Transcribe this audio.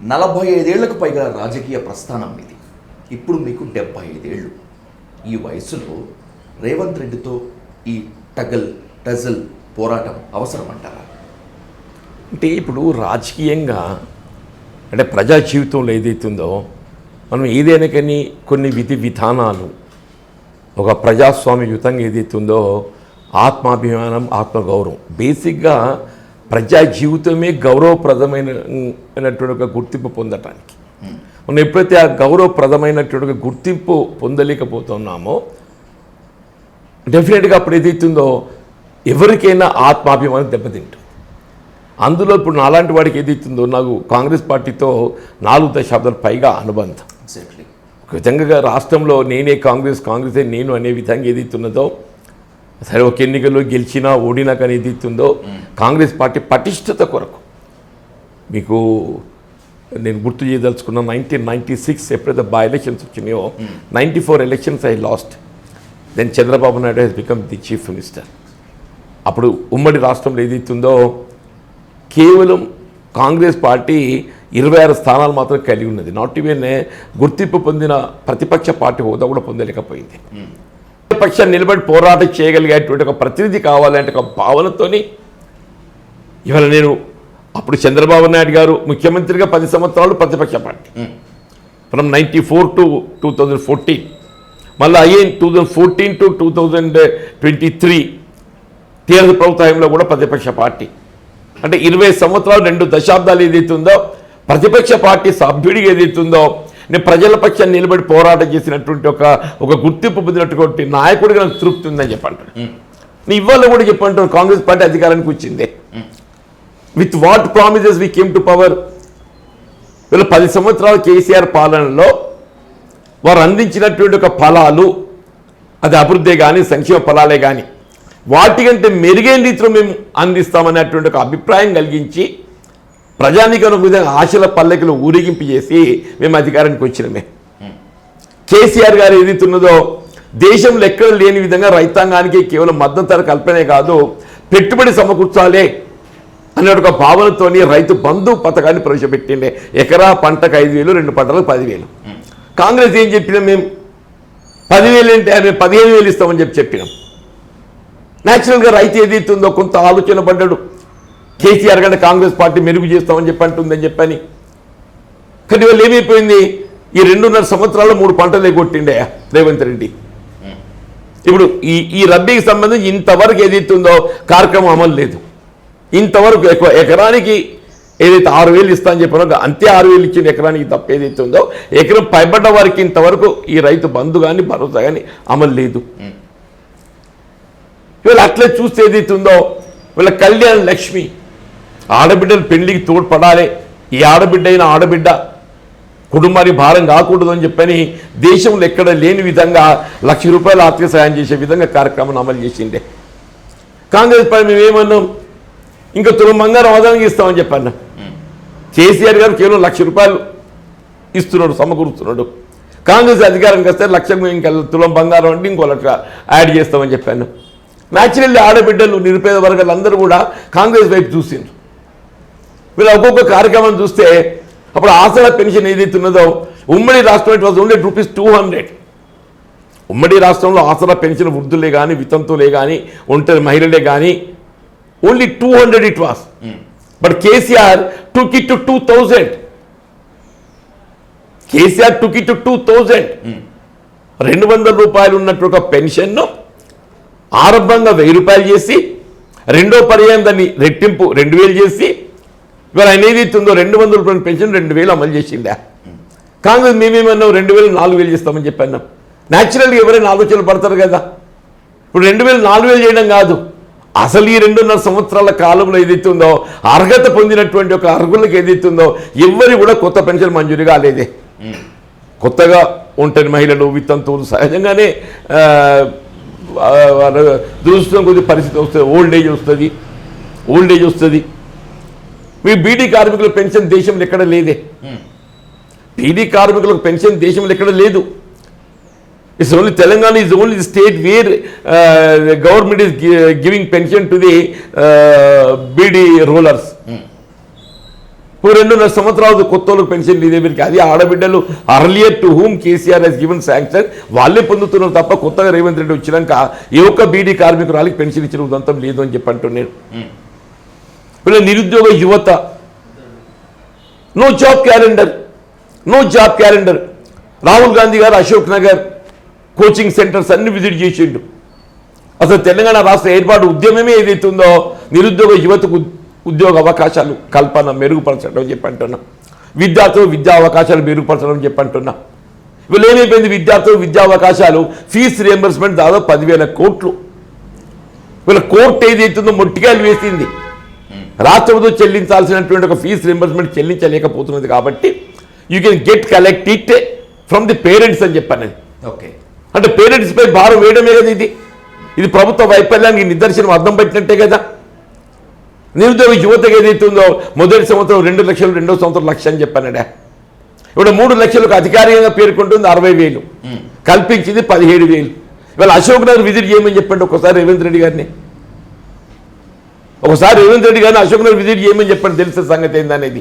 45 పైగా రాజకీయ ప్రస్థానం ఇది. ఇప్పుడు మీకు 75 ఈ వయసులో రేవంత్ రెడ్డితో ఈ టజల్ పోరాటం అవసరం అంటారా? అంటే ఇప్పుడు రాజకీయంగా అంటే ప్రజా జీవితంలో ఏదైతుందో మనం ఏదైనా కానీ కొన్ని విధి విధానాలు ఒక ప్రజాస్వామ్యయుతంగా ఏదైతుందో ఆత్మాభిమానం ఆత్మగౌరవం బేసిక్గా ప్రజా జీవితమే గౌరవప్రదమైనటువంటి ఒక గుర్తింపు పొందటానికి మనం ఎప్పుడైతే ఆ గౌరవప్రదమైనటువంటి ఒక గుర్తింపు పొందలేకపోతున్నామో డెఫినెట్గా అప్పుడు ఏదైతుందో ఎవరికైనా ఆత్మాభిమానం దెబ్బతింటుంది. అందులో ఇప్పుడు నాలాంటి వాడికి ఏదైతుందో నాకు కాంగ్రెస్ పార్టీతో 4 దశాబ్దాల పైగా అనుబంధం. ఒక విధంగా రాష్ట్రంలో నేనే కాంగ్రెసే నేను అనే విధంగా ఏదైతున్నదో సరే ఒక ఎన్నికల్లో గెలిచినా ఓడినా కానీ ఏదైతుందో కాంగ్రెస్ పార్టీ పటిష్టత కొరకు మీకు నేను గుర్తు చేయదలుచుకున్న 1996 ఎప్పుడైతే బై ఎలక్షన్స్ వచ్చినాయో 94 elections I lost. Then Chandrababu Naidu has become the chief minister. అప్పుడు ఉమ్మడి రాష్ట్రంలో ఏదైతుందో కేవలం కాంగ్రెస్ పార్టీ 26 స్థానాలు మాత్రం కలిగి ఉన్నది. నాట్ ఈవెన్ గుర్తింపు పొందిన ప్రతిపక్ష పార్టీ హోదా కూడా పొందలేకపోయింది. ప్రతిపక్షాన్ని నిలబడి పోరాటం చేయగలిగేటువంటి ఒక ప్రతినిధి కావాలంటే ఒక భావనతోని ఇవాళ నేను అప్పుడు చంద్రబాబు నాయుడు గారు ముఖ్యమంత్రిగా 10 సంవత్సరాలు ప్రతిపక్ష పార్టీ ఫ్రమ్ 94 to 2014, మళ్ళీ అయ్యేన్ 2014 to 2023 టీఆర్ఎస్ ప్రభుత్వంలో కూడా ప్రతిపక్ష పార్టీ. అంటే 20 సంవత్సరాలు 2 దశాబ్దాలు ఏదైతుందో ప్రతిపక్ష పార్టీ సభ్యుడిగా ఏదైతుందో నేను ప్రజల పక్షాన్ని నిలబడి పోరాటం చేసినటువంటి ఒక గుర్తింపు పొందినటువంటి నాయకుడిగా నాకు తృప్తి ఉందని చెప్పంటాడు. నేను ఇవాళ కూడా చెప్పంటాను కాంగ్రెస్ పార్టీ అధికారానికి వచ్చిందే with what promises we came to power. వీళ్ళు 10 సంవత్సరాల కేసీఆర్ పాలనలో వారు అందించినటువంటి ఒక ఫలాలు అది అభివృద్ధి కానీ సంక్షేమ ఫలాలే కానీ వాటికంటే మెరుగైన రీతిలో మేము అందిస్తామనేటువంటి ఒక అభిప్రాయం కలిగించి ప్రజానికను విధంగా ఆశల పల్లెకులు ఊరేగింపు చేసి మేము అధికారానికి వచ్చినమే. కేసీఆర్ గారు ఏదైతున్నదో దేశంలో ఎక్కడ లేని విధంగా రైతాంగానికి కేవలం మద్దతు ధర కల్పనే కాదు పెట్టుబడి సమకూర్చాలే అనే ఒక భావనతోని రైతు బంధు పథకాన్ని ప్రవేశపెట్టిండే. ఎకరా పంటకు 5,000, 2 పంటలకు 10,000. కాంగ్రెస్ ఏం చెప్పినాం మేము 10,000 అంటే మేము 15,000 ఇస్తామని చెప్పినాం. న్యాచురల్గా రైతు ఏదైతుందో కొంత ఆలోచన పడ్డాడు కేసీఆర్ కంటే కాంగ్రెస్ పార్టీ మెరుగు చేస్తామని అంటుందని చెప్పని. కానీ వాళ్ళు ఏమైపోయింది ఈ 2.5 సంవత్సరాల్లో 3 పంటలు ఎగొట్టిండే రేవంత్ రెడ్డి. ఇప్పుడు ఈ రబ్బీకి సంబంధించి ఇంతవరకు ఏదైతుందో కార్యక్రమం అమలు లేదు. ఇంతవరకు ఎకరానికి ఏదైతే 6,000 ఇస్తా అని చెప్పినా అంతే 6,000 ఇచ్చిన ఎకరానికి తప్ప ఏదైతే ఉందో ఎకరం పైబడ్డ వారికి ఇంతవరకు ఈ రైతు బంధు కానీ భరోసా కానీ అమలు లేదు. వీళ్ళు అట్లే చూస్తే ఏదైతుందో వీళ్ళ కళ్యాణ లక్ష్మి ఆడబిడ్డలు పెళ్లికి తోడ్పడాలి, ఈ ఆడబిడ్డ అయిన ఆడబిడ్డ కుటుంబానికి భారం కాకూడదు అని చెప్పని దేశంలో ఎక్కడ లేని విధంగా ₹1,00,000 ఆర్థిక సాయం చేసే విధంగా కార్యక్రమాన్ని అమలు చేసిండే. కాంగ్రెస్ పార్టీ మేమేమన్నాం ఇంకా తులం బంగారం ఆదాయంగా ఇస్తామని చెప్పాను. కేసీఆర్ గారు కేవలం ₹1,00,000 ఇస్తున్నాడు సమకూరుస్తున్నాడు. కాంగ్రెస్ అధికారంకి వస్తే 1,00,000 ఇంకా తులం బంగారం అంటే ఇంకో 1,00,000 యాడ్ చేస్తామని చెప్పాను. న్యాచురల్లీ ఆడబిడ్డలు నిరుపేద వర్గాలు అందరూ కూడా కాంగ్రెస్ వైపు చూసిండ్రు. వీళ్ళు ఒక్కొక్క కార్యక్రమం చూస్తే అప్పుడు ఆసరా పెన్షన్ ఏదైతున్నదో ఉమ్మడి రాష్ట్రం ఇట్ వాజ్ ఓన్లీ ₹200. ఉమ్మడి రాష్ట్రంలో ఆసరా పెన్షన్ వృద్ధులే కానీ వితంతులే కానీ ఒంటరి మహిళలే కానీ only 200 it was. But KCR took it to 2,000. KCR took it to 2,000. ₹200 ఉన్నట్టు ఒక పెన్షన్ను ఆరంభంగా ₹1,000 చేసి రెండో పర్యాయం దాన్ని రెట్టింపు 2,000 చేసి ఇవాళ ఆయన ఏదైతుందో ₹200 పెన్షన్ 2,000 అమలు చేసిందా. కాంగ్రెస్ మేమేమన్నాం 2,000 4,000 చేస్తామని చెప్పన్నాం. న్యాచురల్గా ఎవరైనా ఆలోచనలు పడతారు కదా. ఇప్పుడు 2,000 4,000 చేయడం కాదు, అసలు ఈ 2.5 సంవత్సరాల కాలంలో ఏదైతుందో అర్హత పొందినటువంటి ఒక అర్హులకు ఏదైతుందో ఎవరి కూడా కొత్త పెన్షన్ మంజూరు కాలేదే. కొత్తగా ఒంటరి మహిళలు వితంతువులు సహజంగానే దురదృష్టం కొద్ది పరిస్థితి వస్తుంది, ఓల్డ్ ఏజ్ వస్తుంది. మీ బీడీ కార్మికుల పెన్షన్ దేశంలో ఎక్కడ లేదే. బీడీ కార్మికులకు పెన్షన్ దేశంలో ఎక్కడ లేదు. It's only Telangana is the only state where the government is giving pension to the BD rollers. ఇప్పుడు 2.5 సంవత్సరాలు కొత్త వాళ్ళకి పెన్షన్ ఇదే వీరికి అది ఆడబిడ్డలు earlier to whom KCR has given sanction వాళ్ళే పొందుతున్నారు తప్ప కొత్తగా రేవంత్ రెడ్డి వచ్చినాక ఏ ఒక్క బీడీ కార్మికురాలికి పెన్షన్ ఇచ్చిన ఉదంతం లేదు అని చెప్పి అంటున్నాను. వీళ్ళ నిరుద్యోగ యువత no job calendar. Rahul Gandhi గారు అశోక్ నగర్ కోచింగ్ సెంటర్స్ అన్ని విజిట్ చేసిండు. అసలు తెలంగాణ రాష్ట్ర ఏర్పాటు ఉద్యమమే ఏదైతుందో నిరుద్యోగ యువతకు ఉద్యోగ అవకాశాలు కల్పన మెరుగుపరచడం చెప్పి అంటున్నా. విద్యార్థులు విద్యా అవకాశాలు మెరుగుపరచడం చెప్పి అంటున్నా. వీళ్ళు ఏమైపోయింది విద్యార్థులు విద్యా అవకాశాలు ఫీజు రియంబర్స్మెంట్ దాదాపు 10,000 కోట్లు. వీళ్ళ కోర్టు ఏదైతుందో మొట్టికాయలు వేసింది. రాష్ట్ర ప్రభుత్వం చెల్లించాల్సినటువంటి ఒక ఫీజు రియంబర్స్మెంట్ చెల్లించలేకపోతున్నది కాబట్టి you can get collect it from the parents అని చెప్పాను. ఓకే, అంటే పేరెంట్స్పై భారం వేయడమే కదా ఇది ప్రభుత్వ వైఫల్యానికి నిదర్శనం అర్థం పెట్టినట్టే కదా. నిరుద్యోగ యువతకు ఏదైతుందో మొదటి సంవత్సరం 2 లక్షలు, రెండో సంవత్సరం 1 లక్ష అని చెప్పానడా. ఇప్పుడు 3 లక్షలకు అధికారికంగా పేర్కొంటుంది 60,000, కల్పించింది 17,000. ఇవాళ అశోక్ నగర్ విజిట్ చేయమని చెప్పండి ఒకసారి రేవంత్ రెడ్డి గారిని. అశోక్ నగర్ విజిట్ చేయమని చెప్పండి తెలిసే సంగతి ఏందనేది.